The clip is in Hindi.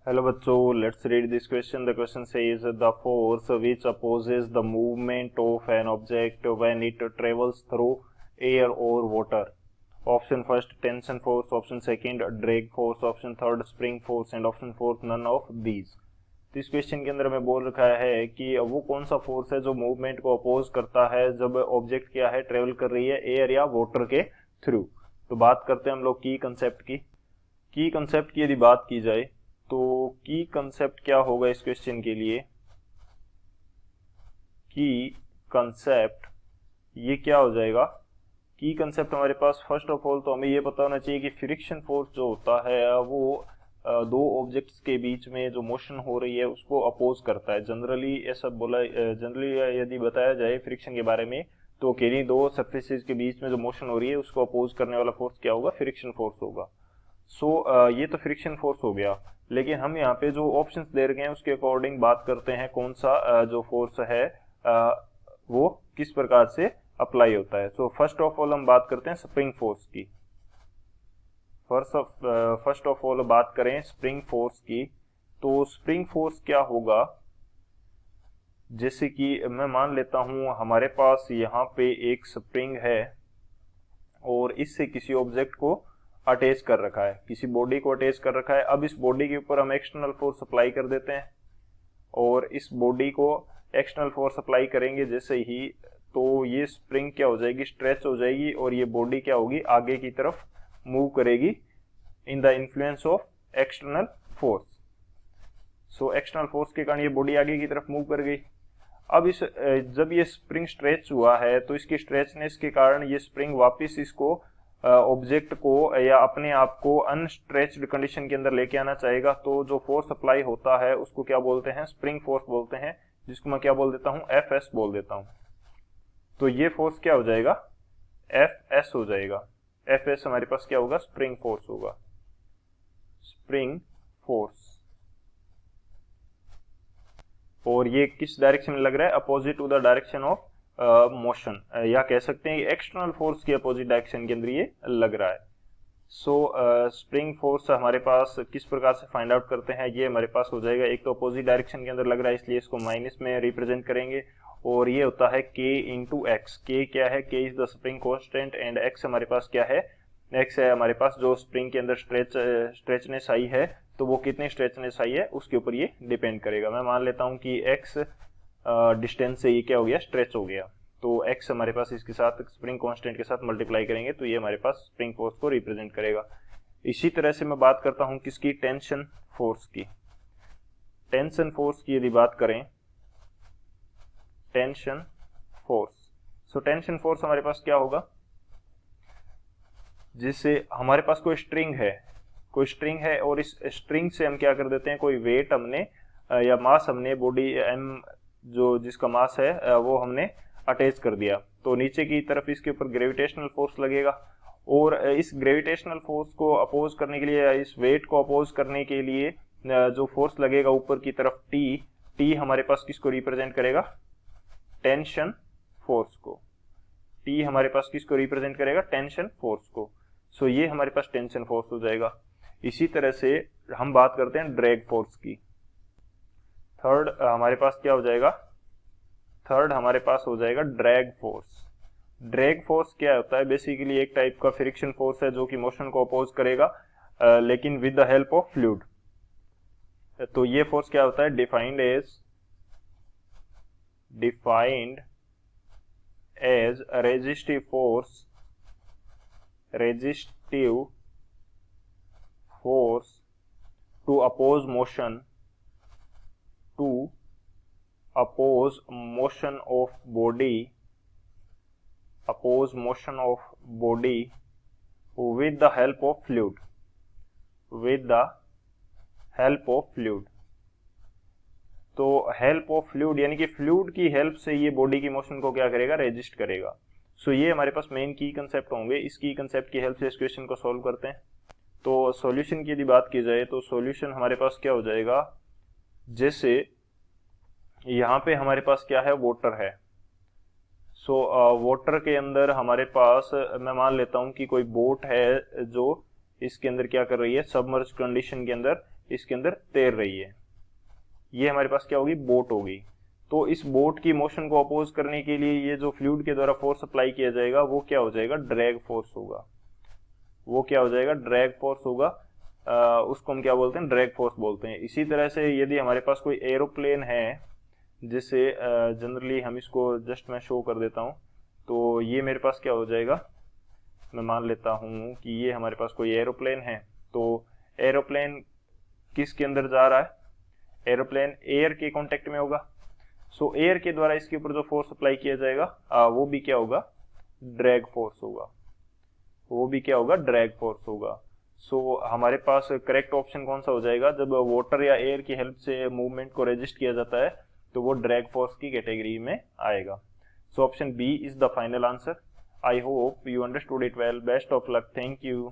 हेलो बच्चों, let's read this question. The question says the force which opposes the movement of an object when it travels through air और water. Option first tension force, option second drag force, option third spring force and option fourth none of these. तो इस क्वेश्चन के अंदर हमें बोल रखा है कि वो कौन सा फोर्स है जो मूवमेंट को अपोज करता है जब ऑब्जेक्ट क्या है, ट्रेवल कर रही है एयर या वाटर के थ्रू. तो बात करते हैं हम लोग की कंसेप्ट की. की कंसेप्ट की यदि बात की जाए तो की कंसेप्ट क्या होगा इस क्वेश्चन के लिए. की कंसेप्ट ये क्या हो जाएगा. की कंसेप्ट हमारे पास फर्स्ट ऑफ ऑल तो हमें ये पता होना चाहिए कि फ्रिक्शन फोर्स जो होता है वो दो ऑब्जेक्ट्स के बीच में जो मोशन हो रही है उसको अपोज करता है. जनरली ऐसा बोला, जनरली यदि बताया जाए फ्रिक्शन के बारे में तो किन्हीं दो सरफेसेस के बीच में जो मोशन हो रही है उसको अपोज करने वाला फोर्स क्या होगा, फ्रिक्शन फोर्स होगा. ये तो फ्रिक्शन फोर्स हो गया. लेकिन हम यहाँ पे जो ऑप्शंस दे रखे हैं उसके अकॉर्डिंग बात करते हैं कौन सा जो फोर्स है वो किस प्रकार से अप्लाई होता है. सो फर्स्ट ऑफ ऑल हम बात करते हैं स्प्रिंग फोर्स की. फर्स्ट ऑफ ऑल बात करें स्प्रिंग फोर्स की. तो स्प्रिंग फोर्स क्या होगा, जैसे कि मैं मान लेता हूं हमारे पास यहाँ पे एक स्प्रिंग है और इससे किसी ऑब्जेक्ट को अटैच कर रखा है, किसी बॉडी को अटैच कर रखा है. अब इस बॉडी के ऊपर हम एक्सटर्नल फोर्स अप्लाई कर देते हैं और इस बॉडी को एक्सटर्नल फोर्स अप्लाई करेंगे जैसे ही, तो ये स्प्रिंग क्या हो जाएगी, स्ट्रेच हो जाएगी और ये बॉडी क्या होगी, आगे की तरफ मूव करेगी in the influence of external force. So external force के कारण ये बॉडी आगे की तरफ मूव कर गई. अब इस जब ये स्प्रिंग स्ट्रेच हुआ है तो इसकी स्ट्रेचनेस के कारण ये स्प्रिंग वापस इसको ऑब्जेक्ट को या अपने आप को अनस्ट्रेच्ड कंडीशन के अंदर लेके आना चाहेगा. तो जो फोर्स अप्लाई होता है उसको क्या बोलते हैं, स्प्रिंग फोर्स बोलते हैं, जिसको मैं क्या बोल देता हूं, एफ एस बोल देता हूं. तो ये फोर्स क्या हो जाएगा, एफ एस हो जाएगा. एफ एस हमारे पास क्या होगा, स्प्रिंग फोर्स होगा, स्प्रिंग फोर्स. और ये किस डायरेक्शन में लग रहा है, opposite to the direction of motion, या कह सकते हैं एक्सटर्नल फोर्स की अपोजिट डायरेक्शन के अंदर ये लग रहा है. स्प्रिंग फोर्स हमारे पास किस प्रकार से फाइंड आउट करते हैं, ये हमारे पास हो जाएगा, एक तो अपोजिट डायरेक्शन के अंदर लग रहा है इसलिए इसको माइनस में रिप्रेजेंट करेंगे. और ये होता है के इंटू एक्स. के क्या है, के is the spring constant and x हमारे पास क्या है, एक्स है हमारे पास जो स्प्रिंग के अंदर स्ट्रेचनेस आई है, तो वो कितनी स्ट्रेचनेस आई है उसके ऊपर ये डिपेंड करेगा. मैं मान लेता हूं कि एक्स डिस्टेंस से ये क्या हो गया, स्ट्रेच हो गया. तो एक्स हमारे पास इसके साथ स्प्रिंग कांस्टेंट के साथ मल्टीप्लाई करेंगे तो ये हमारे पास स्प्रिंग फोर्स को रिप्रेजेंट करेगा. इसी तरह से मैं बात करता हूं किसकी, टेंशन फोर्स की. टेंशन फोर्स की यदि बात करें, tension force. So tension force हमारे पास क्या होगा, जिससे हमारे पास कोई स्ट्रिंग है और इस स्ट्रिंग से हम क्या कर देते हैं, कोई वेट हमने या मास हमने बॉडी एम जो जिसका मास है वो हमने अटैच कर दिया. तो नीचे की तरफ इसके ऊपर ग्रेविटेशनल फोर्स लगेगा और इस ग्रेविटेशनल फोर्स को अपोज करने के लिए, इस वेट को अपोज करने के लिए जो फोर्स लगेगा ऊपर की तरफ टी हमारे पास किसको रिप्रेजेंट करेगा, टेंशन फोर्स को. टी हमारे पास किसको रिप्रेजेंट करेगा, टेंशन फोर्स को. सो ये हमारे पास टेंशन फोर्स हो जाएगा. इसी तरह से हम बात करते हैं ड्रैग फोर्स की. थर्ड हमारे पास क्या हो जाएगा, थर्ड हमारे पास हो जाएगा ड्रैग फोर्स. ड्रैग फोर्स क्या होता है, बेसिकली एक टाइप का फ्रिक्शन फोर्स है जो कि मोशन को अपोज करेगा लेकिन with the help of fluid. तो ये फोर्स क्या होता है, defined as resistive force to oppose motion of body with the help of fluid. तो हेल्प ऑफ फ्लूइड यानी कि फ्लूइड की हेल्प से ये बॉडी की मोशन को क्या करेगा, रेजिस्ट करेगा. सो ये हमारे पास मेन की कंसेप्ट होंगे. इस की कंसेप्ट की हेल्प से इस क्वेश्चन को सॉल्व करते हैं. तो सॉल्यूशन की यदि बात की जाए तो सॉल्यूशन हमारे पास क्या हो जाएगा, जैसे यहाँ पे हमारे पास क्या है, वाटर है. वाटर के अंदर हमारे पास मैं मान लेता हूं कि कोई बोट है जो इसके अंदर क्या कर रही है, सबमर्ज कंडीशन के अंदर इसके अंदर तैर रही है, ये हमारे पास क्या होगी, बोट होगी। तो इस बोट की मोशन को अपोज करने के लिए ये जो फ्लूइड के द्वारा फोर्स अप्लाई किया जाएगा वो क्या हो जाएगा, ड्रैग फोर्स होगा। वो क्या हो जाएगा, ड्रैग फोर्स होगा। उसको हम क्या बोलते हैं, ड्रैग फोर्स बोलते हैं। इसी तरह से यदि हमारे पास कोई एरोप्लेन है, जिससे जनरली हम इसको जस्ट मैं शो कर देता हूँ, तो ये मेरे पास क्या हो जाएगा, मैं मान लेता हूँ कि ये हमारे पास कोई एरोप्लेन है। तो एरोप्लेन किसके अंदर जा रहा है, एरोप्लेन एयर के कांटेक्ट में होगा। सो एयर के द्वारा इसके ऊपर जो फोर्स अप्लाई किया जाएगा वो भी क्या होगा, ड्रैग फोर्स होगा। वो भी क्या होगा, ड्रैग फोर्स होगा। सो हमारे पास करेक्ट ऑप्शन कौन सा हो जाएगा, जब वाटर या एयर की हेल्प से मूवमेंट को रेजिस्ट किया जाता है तो वो ड्रैग फोर्स की कैटेगरी में आएगा। So option B is the final answer. I hope you understood it well. Best of luck. Thank you.